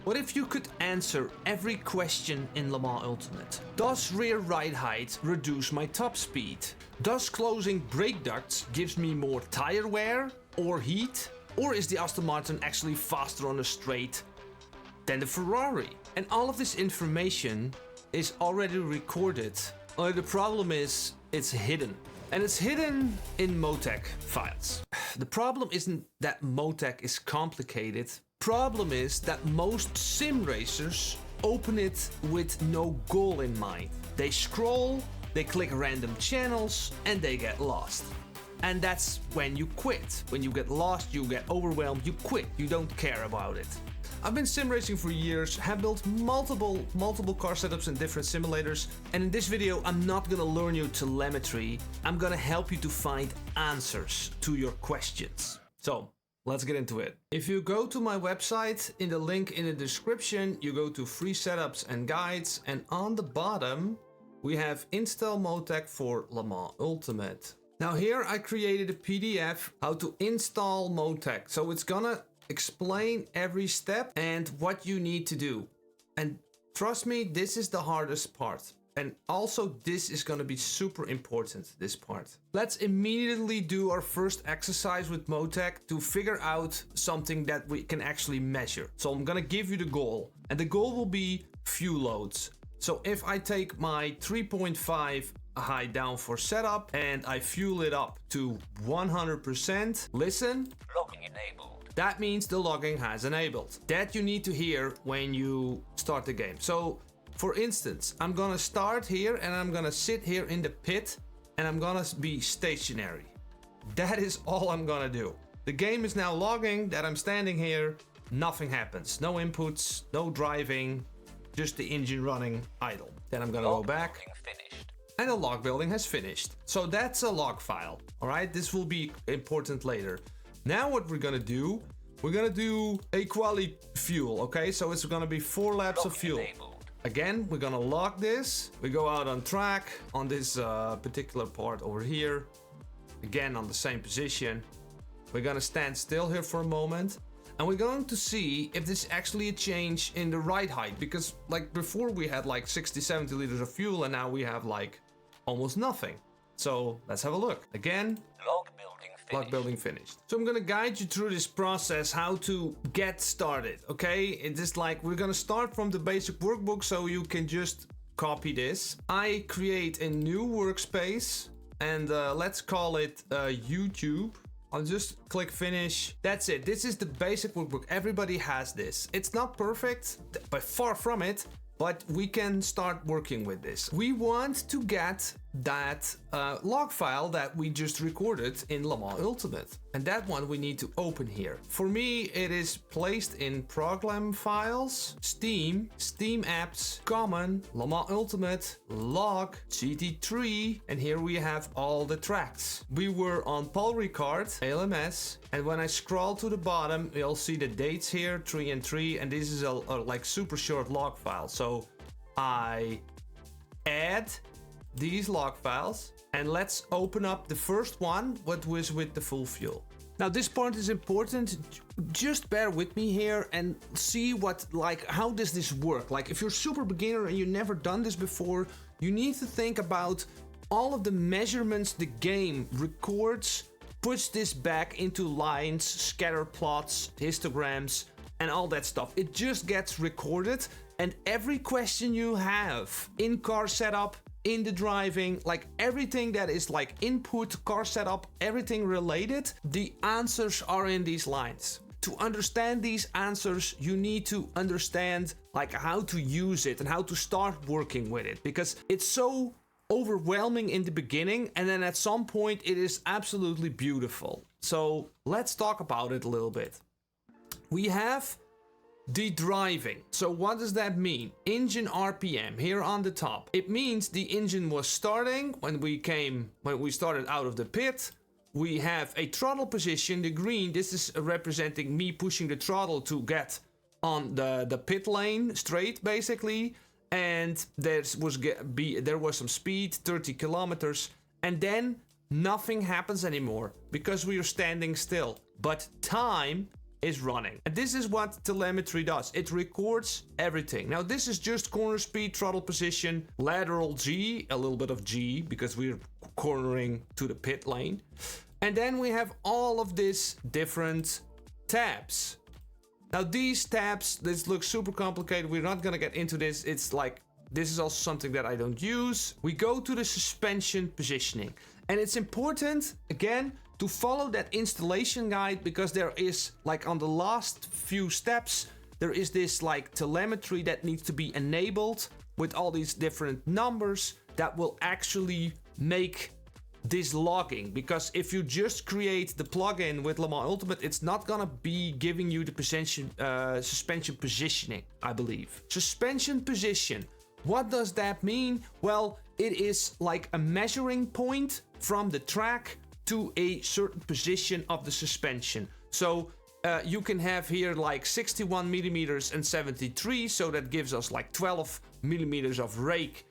What if you could answer every question in Le Mans Ultimate? Does rear ride height reduce my top speed? Does closing brake ducts gives me more tire wear or heat? Or is the Aston Martin actually faster on a straight than the Ferrari? And all of this information is already recorded. Only the problem is it's hidden. And it's hidden in MoTeC files. The problem isn't that MoTeC is complicated. Problem is that most sim racers open it with no goal in mind. They scroll, they click random channels, and they get lost. And that's when you quit. When you get lost, you get overwhelmed, you quit. You don't care about it. I've been sim racing for years, have built multiple car setups in different simulators, and in this video I'm not gonna learn you telemetry, I'm gonna help you to find answers to your questions. So let's get into it. If you go to my website, in the link in the description, you go to free setups and guides, and on the bottom we have install MoTeC for Le Mans Ultimate. Now here I created a PDF how to install MoTeC, so it's gonna explain every step and what you need to do. And trust me, this is the hardest part. And also this is going to be super important, this part. Let's immediately do our first exercise with MoTeC to figure out something that we can actually measure. So I'm going to give you the goal, and the goal will be fuel loads. So if I take my 3.5 high down for setup and I fuel it up to 100%, listen. Logging enabled. That means the logging has enabled. That you need to hear when you start the game. So for instance, I'm gonna start here and I'm gonna sit here in the pit and I'm gonna be stationary. That is all I'm gonna do. The game is now logging that I'm standing here. Nothing happens. No inputs, no driving, just the engine running idle. Then I'm gonna go back. Finished. And the log building has finished. So that's a log file. All right, this will be important later. Now what we're gonna do, we're gonna do a quali fuel, okay? So it's gonna be 4 laps of fuel. Again, we're gonna log this. We go out on track on this particular part over here. Again, on the same position. We're gonna stand still here for a moment. And we're going to see if this is actually a change in the ride height. Because like before we had like 60, 70 liters of fuel and now we have like almost nothing. So let's have a look. Again, log building finished. So I'm gonna guide you through this process, how to get started, okay? It is like, we're gonna start from the basic workbook so you can just copy this. I create a new workspace and let's call it YouTube. I'll just click finish. That's it. This is the basic workbook. Everybody has this. It's not perfect, by far from it, but we can start working with this. We want to get that log file that we just recorded in Le Mans Ultimate. And that one we need to open here. For me, it is placed in program files, Steam, Steam apps, common, Le Mans Ultimate, log, GT3, and here we have all the tracks. We were on Paul Ricard, LMS, and when I scroll to the bottom, you'll see the dates here, 3 and 3, and this is a like super short log file. So I add these log files and let's open up the first one, what was with the full fuel. Now this part is important. Just bear with me here and see what, like, how does this work? Like if you're super beginner and you've never done this before, you need to think about all of the measurements the game records, puts this back into lines, scatter plots, histograms, and all that stuff. It just gets recorded, and every question you have in car setup, in the driving, like everything that is like input, car setup, everything related, the answers are in these lines. To understand these answers, you need to understand like how to use it and how to start working with it, because it's so overwhelming in the beginning and then at some point it is absolutely beautiful. So let's talk about it a little bit. We have the driving. So what does that mean? Engine RPM here on the top. It means the engine was starting when we started out of the pit. We have a throttle position, the green. This is representing me pushing the throttle to get on the pit lane straight, basically. And there was some speed, 30 kilometers, and then nothing happens anymore because we are standing still. But time is running. And this is what telemetry does. It records everything. Now this is just corner speed, throttle position, lateral G, a little bit of G because we're cornering to the pit lane. And then we have all of these different tabs. Now these tabs, this looks super complicated. We're not gonna get into this. It's like, this is also something that I don't use. We go to the suspension positioning. And it's important, again, to follow that installation guide, because there is, like on the last few steps, there is this like telemetry that needs to be enabled with all these different numbers that will actually make this logging. Because if you just create the plugin with Le Mans Ultimate, it's not gonna be giving you the suspension positioning, I believe. Suspension position. What does that mean? Well, it is like a measuring point from the track to a certain position of the suspension. So you can have here like 61 millimeters and 73, so that gives us like 12 millimeters of rake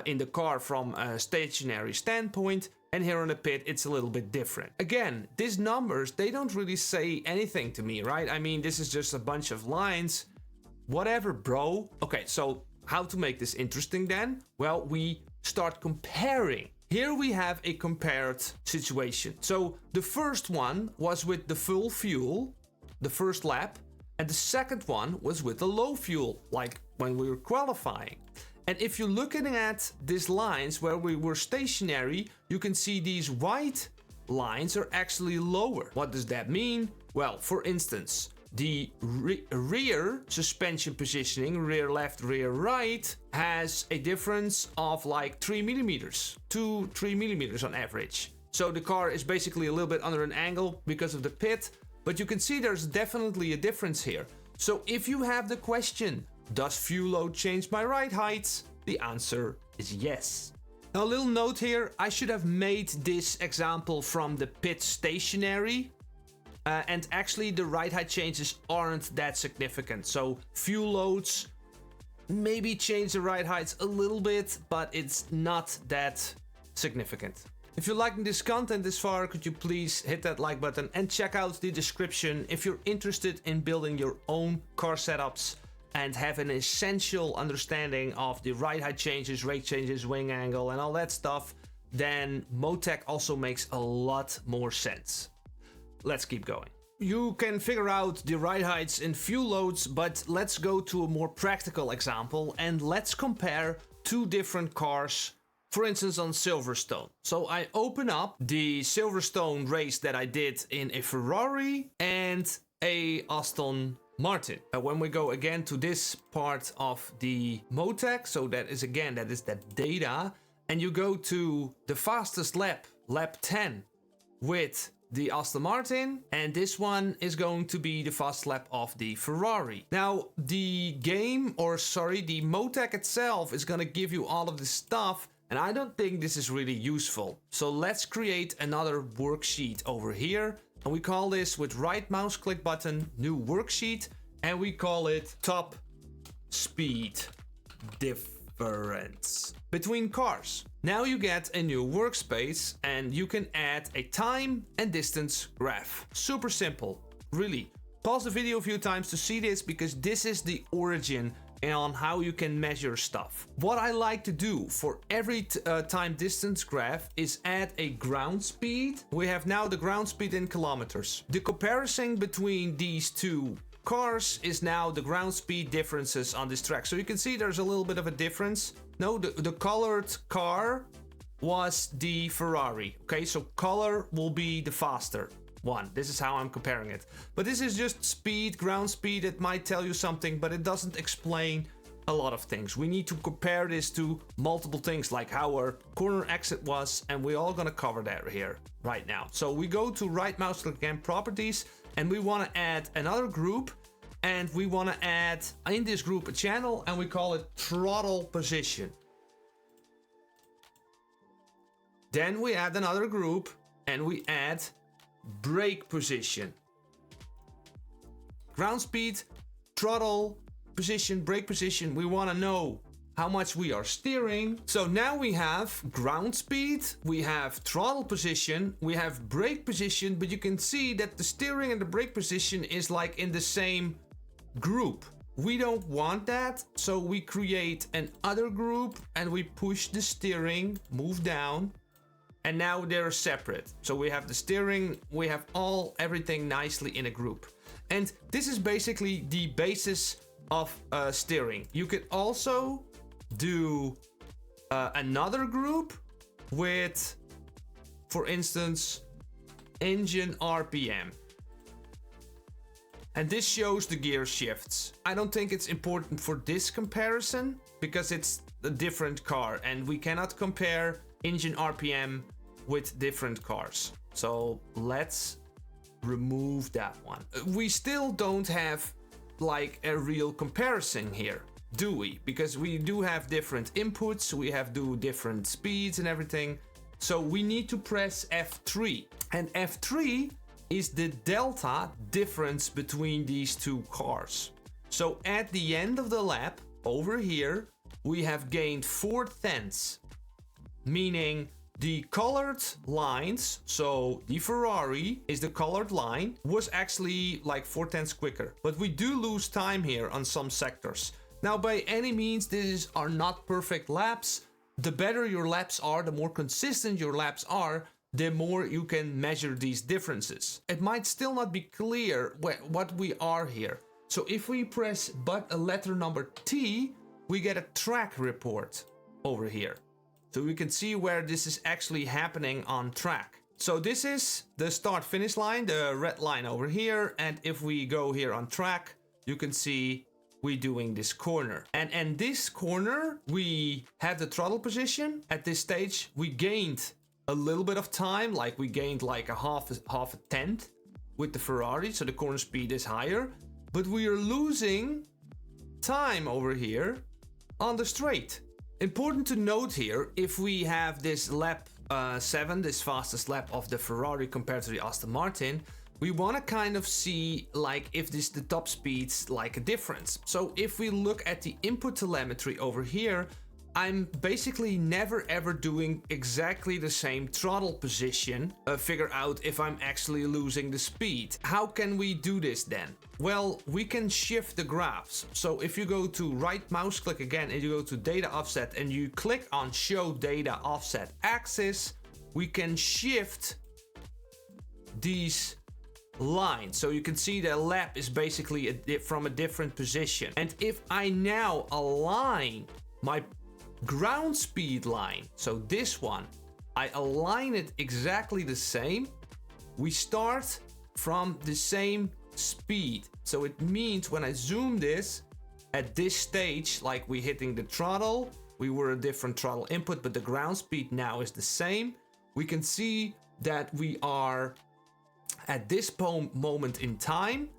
in the car from a stationary standpoint. And here on the pit, it's a little bit different. Again, these numbers, they don't really say anything to me, right? I mean, this is just a bunch of lines. Whatever, bro. Okay, so how to make this interesting then? Well, we start comparing. Here we have a compared situation. So the first one was with the full fuel, the first lap, and the second one was with the low fuel, like when we were qualifying. And if you're looking at these lines where we were stationary, you can see these white lines are actually lower. What does that mean? Well, for instance, the rear suspension positioning, rear left, rear right, has a difference of like 3 millimeters, 2-3 millimeters on average. So the car is basically a little bit under an angle because of the pit, but you can see there's definitely a difference here. So if you have the question, does fuel load change my ride height? The answer is yes. Now a little note here, I should have made this example from the pit stationary. And actually the ride height changes aren't that significant. So fuel loads maybe change the ride heights a little bit, but it's not that significant. If you're liking this content this far, could you please hit that like button and check out the description if you're interested in building your own car setups and have an essential understanding of the ride height changes, rake changes, wing angle and all that stuff, then MoTeC also makes a lot more sense. Let's keep going. You can figure out the ride heights and fuel loads, but let's go to a more practical example and let's compare two different cars, for instance on Silverstone. So I open up the Silverstone race that I did in a Ferrari and a Aston Martin. When we go again to this part of the MoTeC, so that is that data, and you go to the fastest lap, lap 10, with the Aston Martin, and this one is going to be the fast lap of the Ferrari. Now the MoTeC itself is going to give you all of this stuff, and I don't think this is really useful. So let's create another worksheet over here, and we call this with right mouse click button, new worksheet, and we call it top speed difference between cars. Now you get a new workspace and you can add a time and distance graph. Super simple, really. Pause the video a few times to see this, because this is the origin on how you can measure stuff. What I like to do for every time distance graph is add a ground speed. We have now the ground speed in kilometers. The comparison between these two cars is now the ground speed differences on this track. So you can see there's a little bit of a difference. No, the colored car was the Ferrari. Okay, so color will be the faster one. This is how I'm comparing it. But this is just speed, ground speed. It might tell you something, but it doesn't explain a lot of things. We need to compare this to multiple things, like how our corner exit was, and we're all gonna cover that here right now. So we go to right mouse click again, properties, and we want to add another group, and we want to add in this group a channel, and we call it throttle position. Then we add another group and we add brake position. Ground speed, throttle position, brake position. We want to know how much we are steering. So now we have ground speed, we have throttle position, we have brake position, but you can see that the steering and the brake position is like in the same group. We don't want that, so we create an other group and we push the steering, move down, and now they're separate. So we have the steering, we have everything nicely in a group. And this is basically the basis of steering. You could also do another group with, for instance, engine RPM. And this shows the gear shifts. I don't think it's important for this comparison because it's a different car and we cannot compare engine RPM with different cars. So let's remove that one. We still don't have like a real comparison here, do we? Because we do have different inputs, we have different speeds and everything. So we need to press F3, and F3 is the delta difference between these two cars. So at the end of the lap over here, we have gained 4/10, meaning the colored lines, so the Ferrari is the colored line, was actually like 4/10 quicker. But we do lose time here on some sectors. Now, by any means, these are not perfect laps. The better your laps are, the more consistent your laps are, the more you can measure these differences. It might still not be clear what we are here. So if we press but a letter number T, we get a track report over here. So we can see where this is actually happening on track. So this is the start finish line, the red line over here. And if we go here on track, you can see we doing this corner. And this corner, we have the throttle position. At this stage, we gained a little bit of time, like we gained like a half a tenth with the Ferrari. So the corner speed is higher, but we are losing time over here on the straight. Important to note here, if we have this lap 7, this fastest lap of the Ferrari compared to the Aston Martin, we want to kind of see like if this the top speeds like a difference. So if we look at the input telemetry over here, I'm basically never ever doing exactly the same throttle position, figure out if I'm actually losing the speed. How can we do this then? Well, we can shift the graphs. So if you go to right mouse click again and you go to data offset and you click on show data offset axis, we can shift these lines. So you can see the lap is basically from a different position. And if I now align my ground speed line, so this one, I align it exactly the same, we start from the same speed. So it means when I zoom this at this stage, like we hitting the throttle, we were a different throttle input, but the ground speed now is the same. We can see that we are at this moment in time.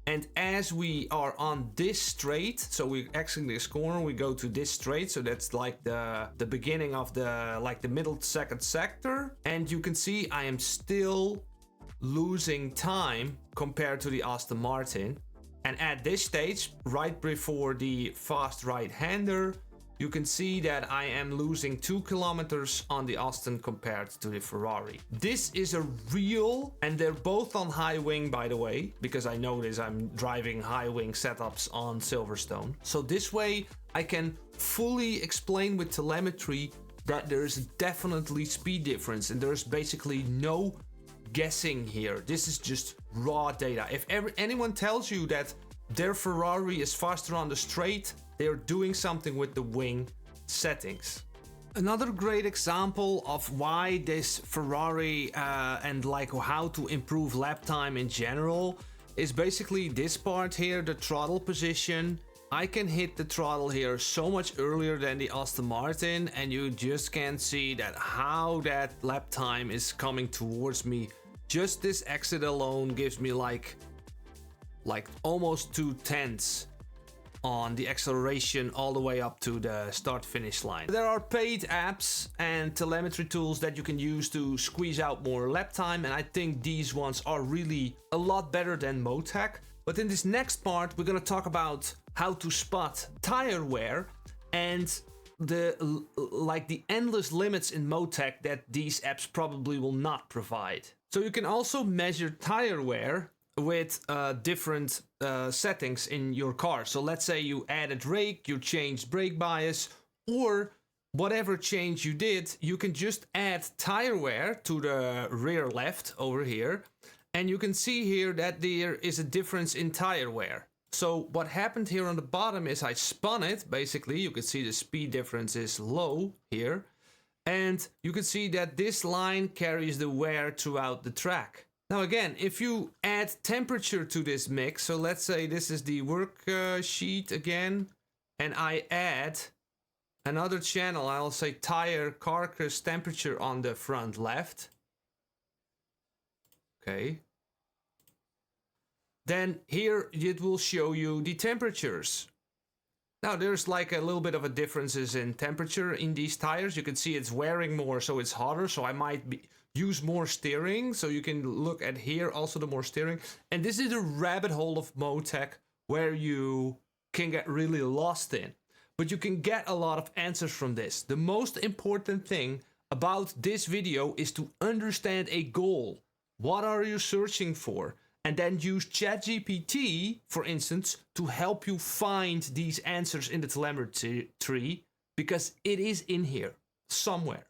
And as we are on this straight, so we exiting this corner, we go to this straight. So that's like the beginning of the middle second sector. And you can see I am still losing time compared to the Aston Martin. And at this stage, right before the fast right-hander, you can see that I am losing 2 kilometers on the Aston compared to the Ferrari. This is a real, and they're both on high wing, by the way, because I know this, I'm driving high wing setups on Silverstone. So this way I can fully explain with telemetry that there's definitely speed difference and there's basically no guessing here. This is just raw data. If anyone tells you that their Ferrari is faster on the straight, they're doing something with the wing settings. Another great example of why this Ferrari and like how to improve lap time in general is basically this part here, the throttle position. I can hit the throttle here so much earlier than the Aston Martin, and you just can see that how that lap time is coming towards me. Just this exit alone gives me like almost 2/10 on the acceleration all the way up to the start finish line. There are paid apps and telemetry tools that you can use to squeeze out more lap time, and I think these ones are really a lot better than MoTeC. But in this next part, we're gonna talk about how to spot tire wear and the endless limits in MoTeC that these apps probably will not provide. So you can also measure tire wear with different settings in your car. So let's say you added rake, you changed brake bias, or whatever change you did, you can just add tire wear to the rear left over here, and you can see here that there is a difference in tire wear. So what happened here on the bottom is I spun it, basically. You can see the speed difference is low here. And you can see that this line carries the wear throughout the track. Now again, if you add temperature to this mix, so let's say this is the worksheet again, and I add another channel, I'll say tire carcass temperature on the front left. Okay. Then here it will show you the temperatures. Now there's like a little bit of a differences in temperature in these tires. You can see it's wearing more, so it's hotter. So I might use more steering. So you can look at here also the more steering. And this is a rabbit hole of MoTeC where you can get really lost in. But you can get a lot of answers from this. The most important thing about this video is to understand a goal. What are you searching for? And then use ChatGPT, for instance, to help you find these answers in the telemetry tree, because it is in here somewhere.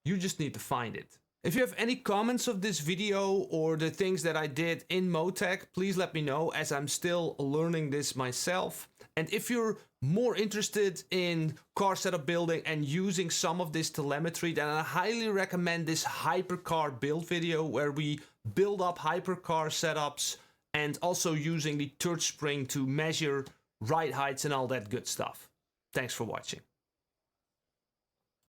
You just need to find it. If you have any comments of this video or the things that I did in MoTeC, please let me know, as I'm still learning this myself. And if you're more interested in car setup building and using some of this telemetry, then I highly recommend this hypercar build video where we build up hypercar setups and also using the touch spring to measure ride heights and all that good stuff. Thanks for watching.